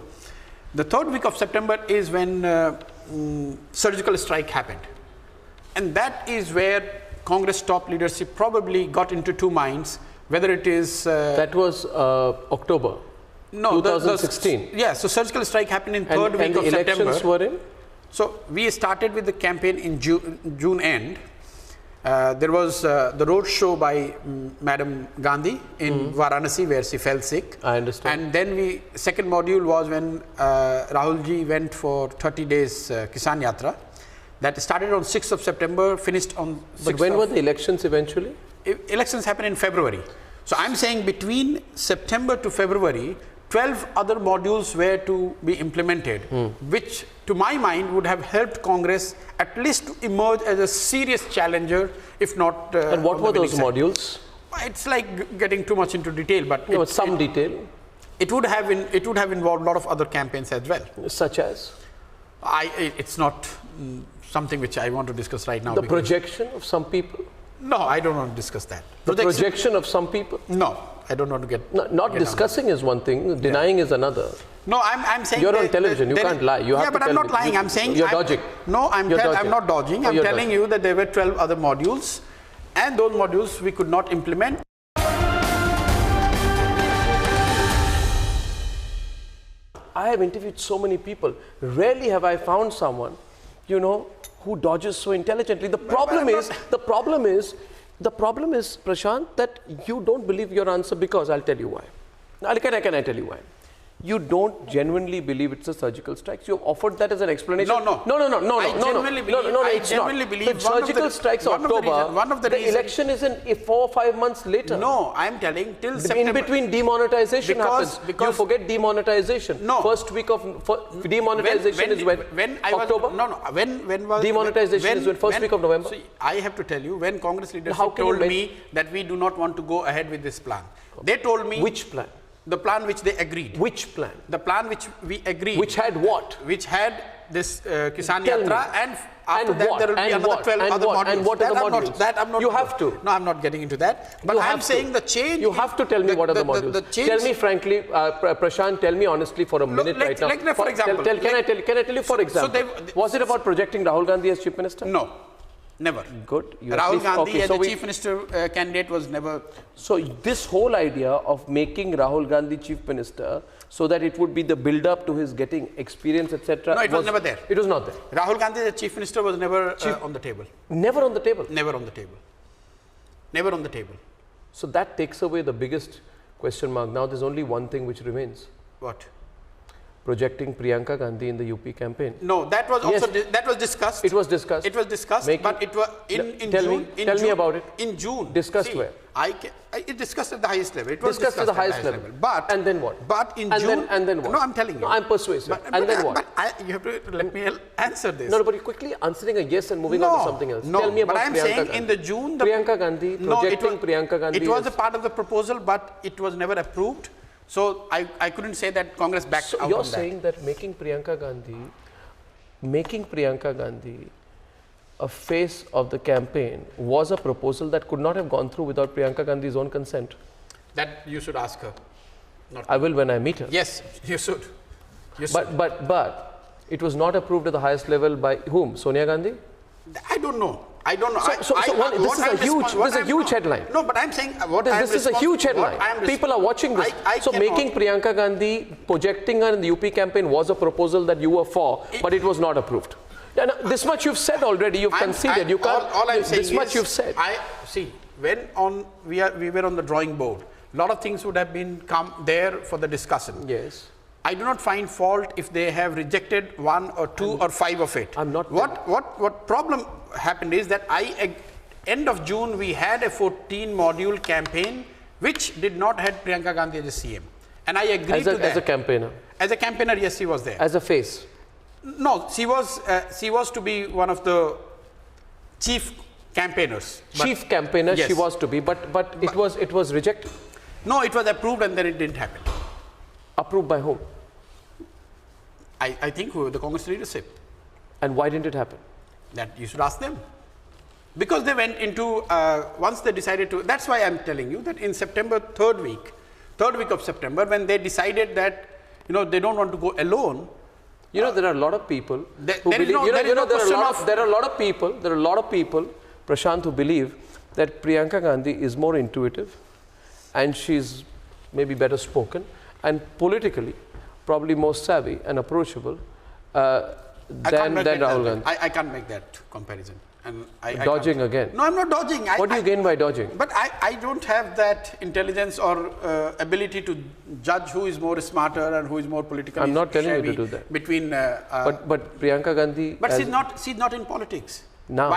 The 3rd week of September is when surgical strike happened. And that is where Congress top leadership probably got into two minds, whether it is... that was October? No, 2016. So surgical strike happened in 3rd week of September. And the elections were in? So we started with the campaign in June end. There was the road show by Madam Gandhi in Varanasi, where she fell sick. I understand. And then second module was when Rahul ji went for 30 days Kisan Yatra. That started on 6th of September, finished on 6th. But when were the elections eventually? Elections happened in February. So I'm saying between September to February, 12 other modules were to be implemented, which to my mind would have helped Congress at least to emerge as a serious challenger, if not... and what were those modules? It's like getting too much into detail, but no, some detail. It would have involved a lot of other campaigns as well. Such as? It's not something which I want to discuss right now. The projection of some people? No, I don't want to discuss that. The projection of some people? No, I don't want to get... Not discussing is one thing, denying is another. No, I'm saying... You're on television, you can't lie. You have to but I'm not lying. I'm saying... You're dodging. No, I'm not dodging. I'm telling you that there were 12 other modules, and those modules we could not implement. I have interviewed so many people. Rarely have I found someone, you know, who dodges so intelligently. The problem is, Prashant, that you don't believe your answer because I'll tell you why. Now, can I tell you why? You don't genuinely believe it's a surgical strike. You have offered that as an explanation. No. I genuinely believe the surgical strikes October. The election is in 4 or 5 months later. No, I'm telling till September. In between demonetization happens. You forget demonetization. No. First week of demonetization is when October. When was demonetization is when first week of November. See, I have to tell you, when Congress leadership told me that we do not want to go ahead with this plan, they told me which plan. The plan which they agreed. Which plan? The plan which we agreed. Which had what? Which had this Kisan Yatra, and after that what? there will be another 12 other modules. And what are the modules? That I'm not. You have to. No, I'm not getting into that. But I'm saying the change. You have to tell me what are the modules. Tell me frankly, Prashant. Tell me honestly for a minute right now. Like for example. Can I tell you for example? Was it about projecting Rahul Gandhi as Chief Minister? No. Never. Good. Rahul Gandhi as a Chief Minister candidate was never... So this whole idea of making Rahul Gandhi Chief Minister so that it would be the build-up to his getting experience, etc. No, it was never there. It was not there. Rahul Gandhi as a Chief Minister was never on the table. Never on the table? Never on the table. Never on the table. So that takes away the biggest question mark. Now there's only one thing which remains. What? Projecting Priyanka Gandhi in the UP campaign. No, that was also that was discussed. It was discussed. It was discussed, but it was in tell June. Tell me about it. In June. Discussed where? It discussed at the highest level. It was discussed at the highest level. But and then what? But in June. And then what? No, I'm telling you. No, I'm persuasive. And then what? But you have to let me answer this. No, but you're quickly answering a yes and moving on to something else. No, tell me about but I'm Priyanka saying Gandhi. in the June. Priyanka Gandhi, projecting Priyanka Gandhi. It was a part of the proposal, but it was never approved. So I couldn't say that Congress backed out on that. You're saying that making Priyanka Gandhi a face of the campaign was a proposal that could not have gone through without Priyanka Gandhi's own consent. That you should ask her. I will when I meet her. Yes, you should. But it was not approved at the highest level by whom? Sonia Gandhi? I don't know. This is a huge headline. No, but I'm saying this is a huge headline. People are watching this. Making Priyanka Gandhi, projecting her in the UP campaign was a proposal that you were for, but it was not approved. Now, this much you've said already. You've conceded. You can't. All I'm saying this much you've said. When we were on the drawing board, a lot of things would have been come there for the discussion. Yes. I do not find fault if they have rejected 1 or 2 or 5 of it. I'm not. What problem happened is that end of June we had a 14 module campaign which did not have Priyanka Gandhi as a CM, and I agreed to that. As a campaigner. As a campaigner, yes, she was there. As a face. No, she was to be one of the chief campaigners. Chief campaigner, yes. She was to be, but it was rejected. No, it was approved and then it didn't happen. Approved by whom? I think the Congress leadership. And why didn't it happen? That you should ask them. Because they went into, once they decided to, that's why I'm telling you that in September, third week of September, when they decided that, they don't want to go alone. There are a lot of people who believe, there are a lot of people, Prashant, who believe that Priyanka Gandhi is more intuitive and she's maybe better spoken and politically probably more savvy and approachable than Rahul Gandhi. I can't make that comparison. And dodging again. No, I'm not dodging. What do you gain by dodging? But I don't have that intelligence or ability to judge who is more smarter and who is more politically I'm not telling you to do that. Between, but Priyanka Gandhi. But she's not in politics. Now,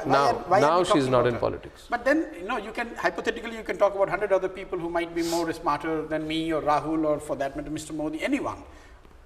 now she's not in politics. But then, you can hypothetically you can talk about 100 other people who might be more smarter than me or Rahul or for that matter Mr. Modi, anyone.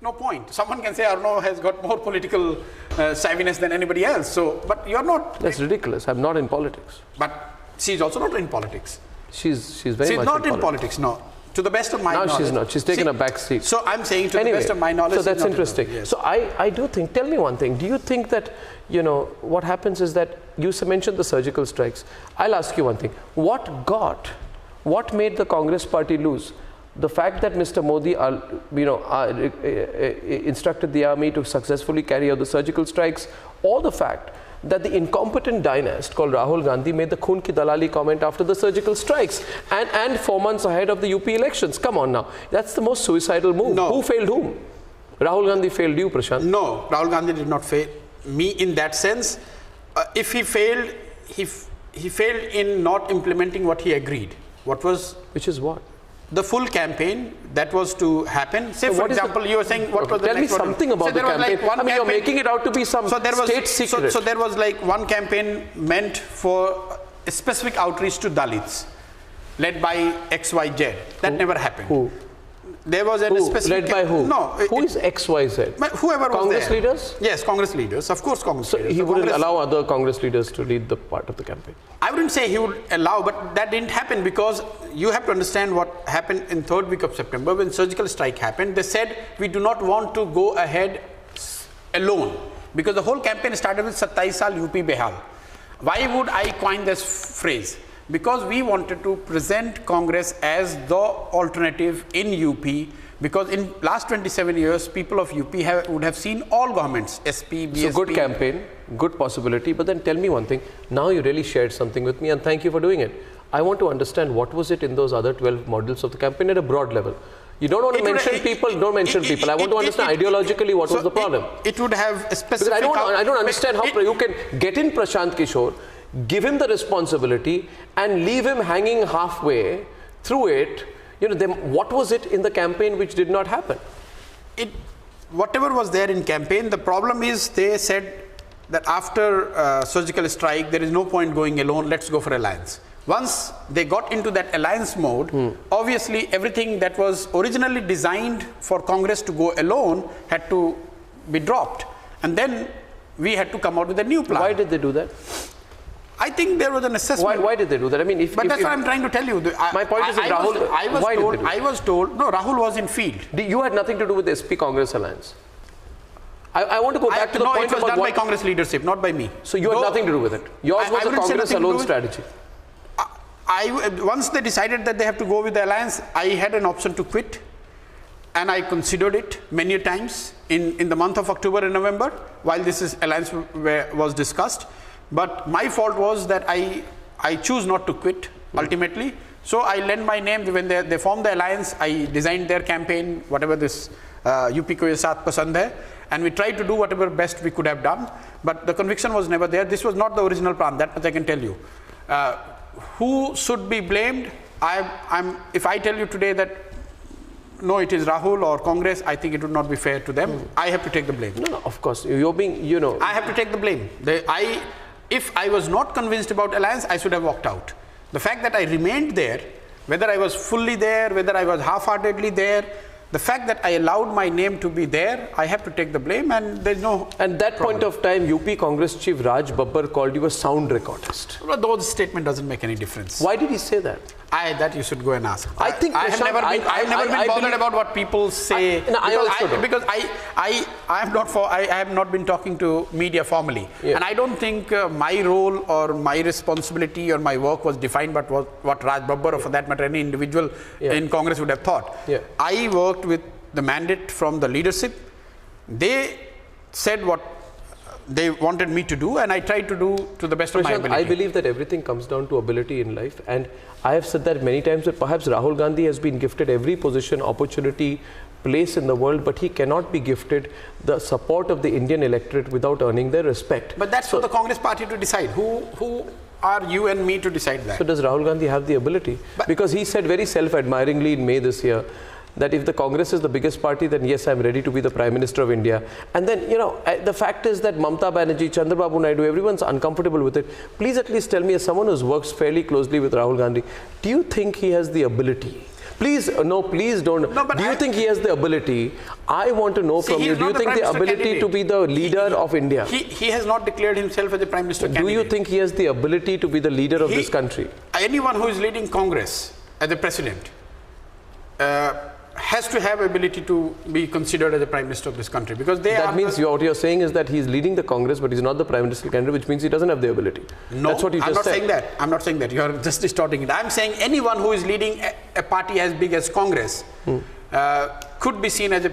No point. Someone can say Arnab has got more political savviness than anybody else. So, but you're not. That's ridiculous. I'm not in politics. But she's also not in politics. She's very much not in politics, no. To the best of my knowledge. No, she's not. She's taken a back seat. So I'm saying to the best of my knowledge. So that's interesting. Yes. So I do think, tell me one thing. Do you think that, you know, what happens is that you mentioned the surgical strikes. I'll ask you one thing. What made the Congress party lose? The fact that Mr. Modi, instructed the army to successfully carry out the surgical strikes, or the fact that the incompetent dynast called Rahul Gandhi made the Khoon ki Dalali comment after the surgical strikes and 4 months ahead of the UP elections. Come on now. That's the most suicidal move. No. Who failed whom? Rahul Gandhi failed you, Prashant. No, Rahul Gandhi did not fail me in that sense. If he failed, he failed in not implementing what he agreed. Which is what? The full campaign that was to happen. Say, for example, you were saying what was the Tell me something about the campaign. I mean, you're making it out to be some state secret. So there was like one campaign meant for a specific outreach to Dalits, led by XYZ. That never happened. Who? There was a specific... Led by who? No. Who is XYZ? Whoever was Congress there. leaders? Yes, Congress leaders. Of course, Congress leaders. So he wouldn't allow other Congress leaders to lead the part of the campaign? I wouldn't say he would allow, but that didn't happen because you have to understand what happened in 3rd week of September when surgical strike happened. They said, we do not want to go ahead alone because the whole campaign started with 27 Saal UP Behal. Why would I coin this phrase? Because we wanted to present Congress as the alternative in UP, because in last 27 years, people of UP would have seen all governments, SP, BSP. So good campaign, good possibility. But then tell me one thing. Now you really shared something with me, and thank you for doing it. I want to understand what was it in those other 12 models of the campaign at a broad level. You don't want to mention people, don't mention people. I want to understand ideologically what was the problem. It would have a specific... Because I don't understand how you can get in Prashant Kishor, give him the responsibility, and leave him hanging halfway through it. You know, what was it in the campaign which did not happen? Whatever was there in campaign, the problem is they said that after surgical strike, there is no point going alone, let's go for alliance. Once they got into that alliance mode, obviously everything that was originally designed for Congress to go alone had to be dropped. And then we had to come out with a new plan. Why did they do that? I think there was an assessment. Why did they do that? I mean, that's what I'm trying to tell you. My point is that Rahul, I was told, no, Rahul was in field. You had nothing to do with the SP Congress alliance. I want to go back to the point about... No, it was done by Congress leadership, not by me. So you had nothing to do with it? Yours was a Congress alone strategy? Once they decided that they have to go with the alliance, I had an option to quit. And I considered it many times in the month of October and November, while this alliance was discussed. But my fault was that I choose not to quit ultimately. So I lent my name when they formed the alliance. I designed their campaign, whatever this UP ko ye saath pasand hai, and we tried to do whatever best we could have done. But the conviction was never there. This was not the original plan. That much I can tell you. Who should be blamed? If I tell you today that no, it is Rahul or Congress, I think it would not be fair to them. I have to take the blame. No, of course. You're being, you know. I have to take the blame. If I was not convinced about alliance, I should have walked out. The fact that I remained there, whether I was fully there, whether I was half-heartedly there, the fact that I allowed my name to be there, I have to take the blame, and there's no And that problem. point of time, UP Congress Chief Raj Babbar called you a sound recordist. Well, those statement doesn't make any difference. Why did he say that? That you should go and ask. I think I have never been bothered about what people say. Because I have not been talking to media formally, and I don't think my role or my responsibility or my work was defined by what Raj Babbar or for that matter any individual in Congress would have thought. I worked with the mandate from the leadership. They said what they wanted me to do, and I tried to do to the best of my ability. I believe that everything comes down to ability in life, and I have said that many times that perhaps Rahul Gandhi has been gifted every position, opportunity, place in the world, but he cannot be gifted the support of the Indian electorate without earning their respect. But that's for the Congress party to decide. Who are you and me to decide that? So does Rahul Gandhi have the ability? Because he said very self-admiringly in May this year that if the Congress is the biggest party, then yes, I'm ready to be the Prime Minister of India. And then, you know, the fact is that Mamata Banerjee, Chandrababu Naidu, everyone's uncomfortable with it. Please at least tell me, as someone who works fairly closely with Rahul Gandhi, do you think he has the ability? Please, no, please don't. No, do you think he has the ability? I want to know from you, do you think the ability to be the leader of India? He has not declared himself as a Prime Minister candidate. Do you think he has the ability to be the leader of this country? anyone who is leading Congress as a president has to have ability to be considered as the Prime Minister of this country, because that means what you're saying is that he's leading the Congress, but he's not the Prime Minister candidate, which means he doesn't have the ability. No, that's what you just said. I'm not saying that. You're just distorting it. I'm saying anyone who is leading a party as big as Congress could be seen as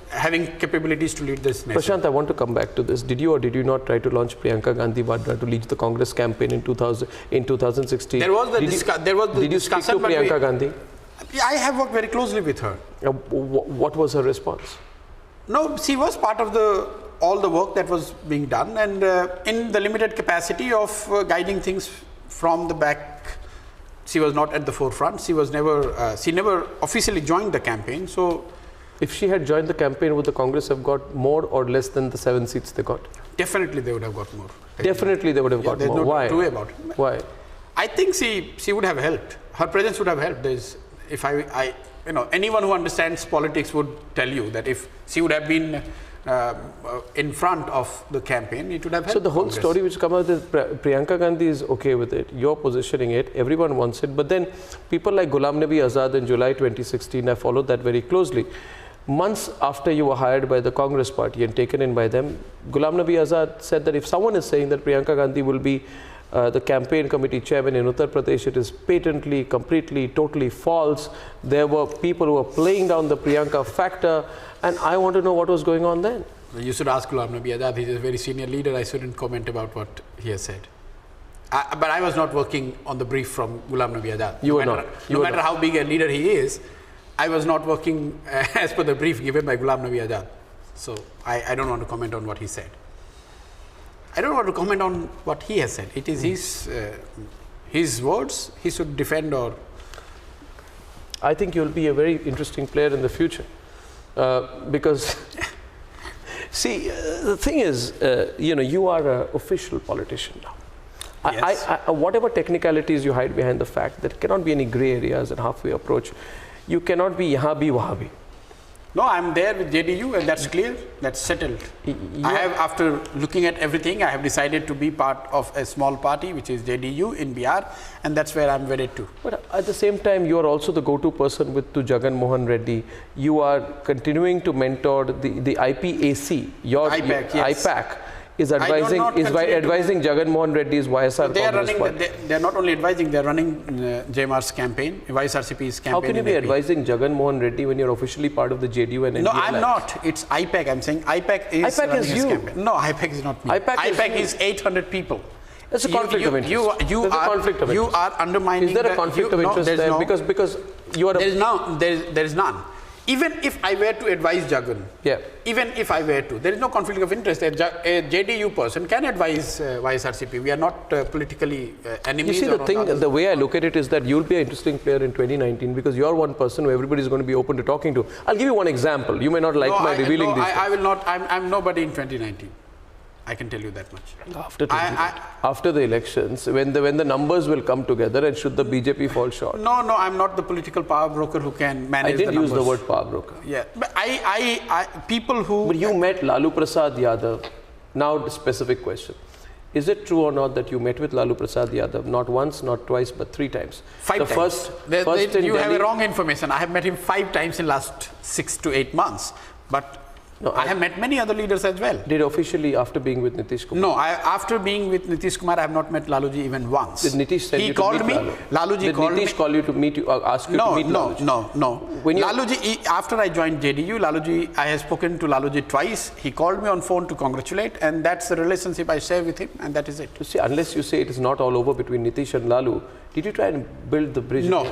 having capabilities to lead this nation. Prashant, I want to come back to this. Did you or did you not try to launch Priyanka Gandhi Vadra to lead the Congress campaign in 2016? There was the discussion. Did you speak to Priyanka Gandhi? I have worked very closely with her. What was her response? No, she was part of all the work that was being done, and in the limited capacity of guiding things from the back, she was not at the forefront. She never officially joined the campaign. So, if she had joined the campaign, would the Congress have got more or less than the 7 seats they got? Definitely, they would have got more. Definitely, they would have got more. No Why? Two way about it. Why? I think she would have helped. Her presence would have helped. Anyone who understands politics would tell you that if she would have been in front of the campaign, it would have helped. So the whole Congress. story which comes out is Priyanka Gandhi is okay with it. You're positioning it. Everyone wants it. But then people like Ghulam Nabi Azad in July 2016, I followed that very closely. Months after you were hired by the Congress party and taken in by them, Ghulam Nabi Azad said that if someone is saying that Priyanka Gandhi will be the campaign committee chairman in Uttar Pradesh, it is patently, completely, totally false. There were people who were playing down the Priyanka factor, and I want to know what was going on then. You should ask Ghulam Nabi Azad. He's a very senior leader. I shouldn't comment about what he has said. But I was not working on the brief from Ghulam Nabi Azad. You were not. No matter how big a leader he is, I was not working as per the brief given by Ghulam Nabi Azad. So I don't want to comment on what he said. I don't want to comment on what he has said. It is his words. He should defend or... I think you'll be a very interesting player in the future. Because, see, the thing is, you are an official politician now. Yes. Whatever technicalities you hide behind the fact that cannot be any gray areas and halfway approach, you cannot be yahan bhi wahan bhi. No, I'm there with JDU, and that's clear. That's settled. After looking at everything, I have decided to be part of a small party, which is JDU in Bihar, and that's where I'm wedded to. But at the same time, you are also the go-to person to Jagan Mohan Reddy. You are continuing to mentor the IPAC. Your IPAC, yes. IPAC is advising Jagan Mohan Reddy's YSR Congress party. They are not only advising, they are running JMR's campaign, YSRCP's campaign. How can you be advising Jagan Mohan Reddy when you're officially part of the JDU and NDA? No, I'm not. It's IPAC. I'm saying IPAC is IPAC running is his you. campaign. No, IPAC is not me. IPAC is 800 people. That's a conflict of interest. You are undermining. Is there a conflict of interest there? No, because you are. There is none. Even if I were to advise Jagan, even if I were to, there is no conflict of interest. A JDU person can advise YSRCP. We are not politically enemies. You see, the way I look at it is that you'll be an interesting player in 2019 because you're one person who everybody is going to be open to talking to. I'll give you one example. You may not like my revealing this. I will not. I'm nobody in 2019. I can tell you that much. After the elections, when the numbers will come together, and should the BJP fall short? No, I'm not the political power broker who can manage the numbers. I didn't use the word power broker. Yeah, but people who... But you met Lalu Prasad Yadav. Now, the specific question. Is it true or not that you met with Lalu Prasad Yadav not once, not twice, but 3 times? 5 times. You have a wrong information. I have met him 5 times in last 6 to 8 months. But no, I have met many other leaders as well. Did officially after being with Nitish Kumar? No, after being with Nitish Kumar, I have not met Laluji even once. Did Nitish send you to meet Lalu? Laluji called me. Did Nitish call you to meet you, ask you to meet Laluji? No. When Laluji, after I joined JDU, I have spoken to Laluji twice. He called me on phone to congratulate, and that's the relationship I share with him, and that is it. You see, unless you say it is not all over between Nitish and Lalu, did you try and build the bridge? No.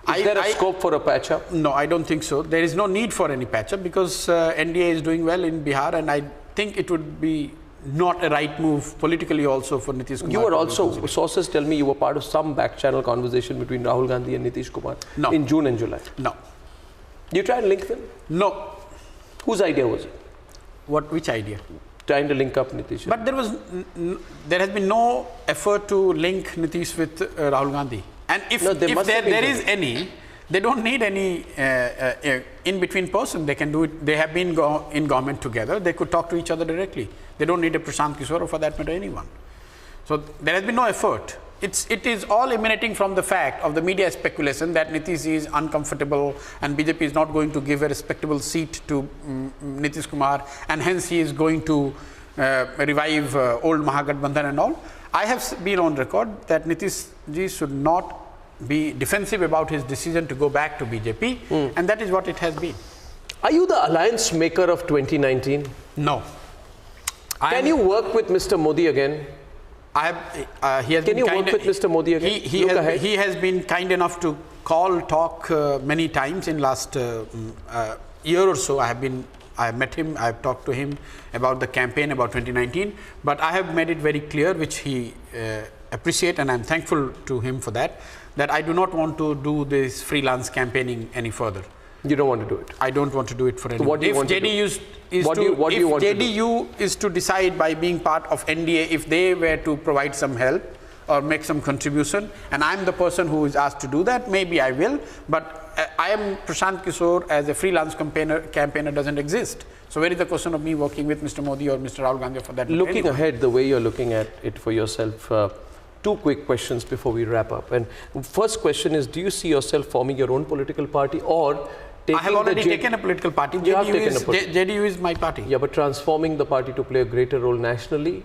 Is there a scope for a patch-up? No, I don't think so. There is no need for any patch-up because NDA is doing well in Bihar, and I think it would be not a right move politically also for Nitish Kumar. You were also, sources tell me you were part of some back-channel conversation between Rahul Gandhi and Nitish Kumar in June and July. No. You try and link them? No. Whose idea was it? Which idea? Trying to link up Nitish. But there has been no effort to link Nitish with Rahul Gandhi. And if there is any, they don't need any in-between person. They can do it. They have been in government together. They could talk to each other directly. They don't need a Prashant Kishor or for that matter anyone. So there has been no effort. It is all emanating from the fact of the media speculation that Nitish is uncomfortable and BJP is not going to give a respectable seat to Nitish Kumar, and hence he is going to revive old Mahagathbandhan and all. I have been on record that Nitish ji should not be defensive about his decision to go back to BJP, and that is what it has been. Are you the alliance maker of 2019? No. Can you work with Mr. Modi again? Can you work with Mr. Modi again? He has been kind enough to talk many times in last year or so. I have met him, I have talked to him about the campaign about 2019, but I have made it very clear, which he appreciate, and I am thankful to him for that, that I do not want to do this freelance campaigning any further. You don't want to do it? I don't want to do it for anyone. So what do you want to do? If JDU is to decide by being part of NDA, if they were to provide some help or make some contribution, and I'm the person who is asked to do that, maybe I will, but I am Prashant Kishor as a freelance campaigner doesn't exist. So where is the question of me working with Mr. Modi or Mr. Rahul Gandhi for that? Looking ahead, the way you're looking at it for yourself, two quick questions before we wrap up. And first question is, do you see yourself forming your own political party or taking I have already taken a political party. JDU is my party. Yeah, but transforming the party to play a greater role nationally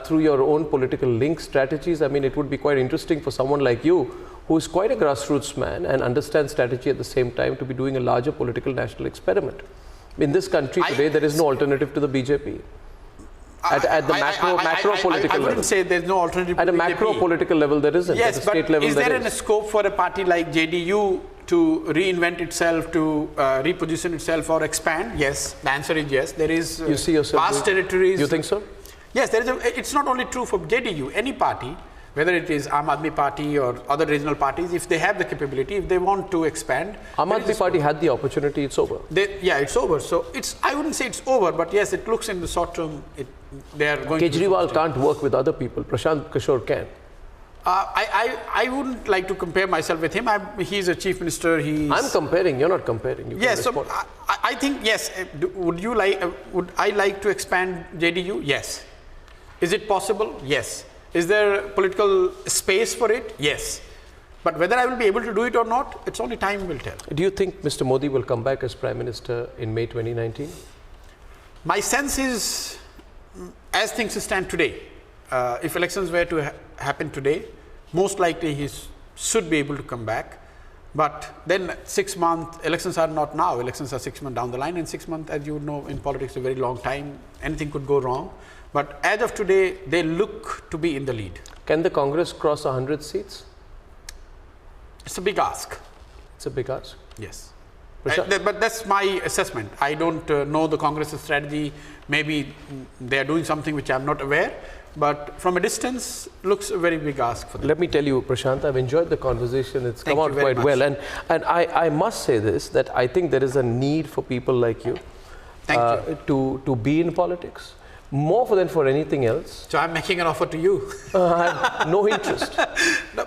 through your own political link strategies. I mean, it would be quite interesting for someone like you, who is quite a grassroots man and understands strategy at the same time, to be doing a larger political national experiment. In this country today, there is no alternative to the BJP. At the macro political level. I wouldn't say there's no alternative at a macro political level, there isn't. Yes, at the state level, is there a scope for a party like JDU to reinvent itself, to reposition itself or expand? Yes, the answer is yes. There is you see yourself vast territories. You think so? Yes, there is. It's not only true for JDU. Any party, whether it is Aam Aadmi Party or other regional parties, if they have the capability, if they want to expand. Aam Aadmi Party had the opportunity, it's over. It's over. So I wouldn't say it's over, but yes, it looks in the short term, they are going Kejriwal can't work with other people. Prashant Kishor can. I wouldn't like to compare myself with him. He's a chief minister. I'm comparing. You're not comparing. Yes. So I think yes. Would I like to expand JDU? Yes. Is it possible? Yes. Is there political space for it? Yes. But whether I will be able to do it or not, it's only time will tell. Do you think Mr. Modi will come back as Prime Minister in May 2019? My sense is, as things stand today, if elections were to happen today, most likely he should be able to come back. But then 6 months, elections are not now, elections are 6 months down the line, and 6 months, as you know, in politics, a very long time. Anything could go wrong. But as of today, they look to be in the lead. Can the Congress cross 100 seats? It's a big ask. It's a big ask? Yes. But that's my assessment. I don't know the Congress's strategy. Maybe they are doing something which I'm not aware. But from a distance, looks a very big ask for them. Let me tell you, Prashant, I've enjoyed the conversation. It's come out quite well. And I must say this, that I think there is a need for people like you, to be in politics. More than for anything else. So I'm making an offer to you. I have no interest. No,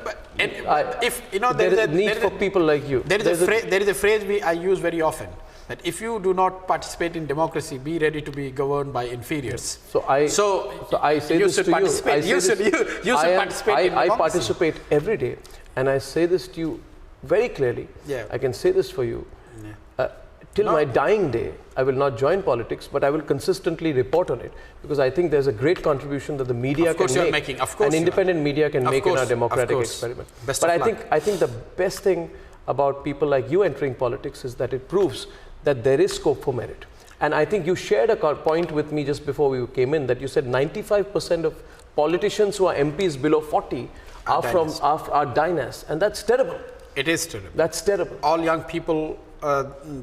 if you know, there is a need for people like you. There is a phrase I use very often, that if you do not participate in democracy, be ready to be governed by inferiors. So I say this to you. I participate every day, and I say this to you very clearly. Yeah. I can say this for you. Till my dying day, I will not join politics, but I will consistently report on it, because I think there's a great contribution that the media can make, and independent media can make in our democratic experiment. But I think the best thing about people like you entering politics is that it proves that there is scope for merit. And I think you shared a point with me just before we came in, that you said 95% of politicians who are MPs below 40 are dynasts, and that's terrible. It is terrible. That's terrible. All young people,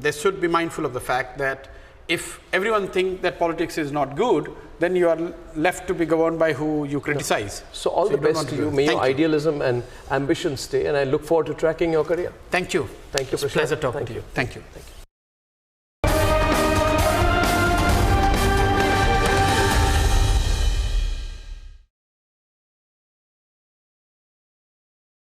they should be mindful of the fact that if everyone thinks that politics is not good, then you are left to be governed by who you criticize. So all the best to you. May your idealism and ambition stay, and I look forward to tracking your career. Thank you. Thank you, Prashant. It's a pleasure talking to you. Thank you.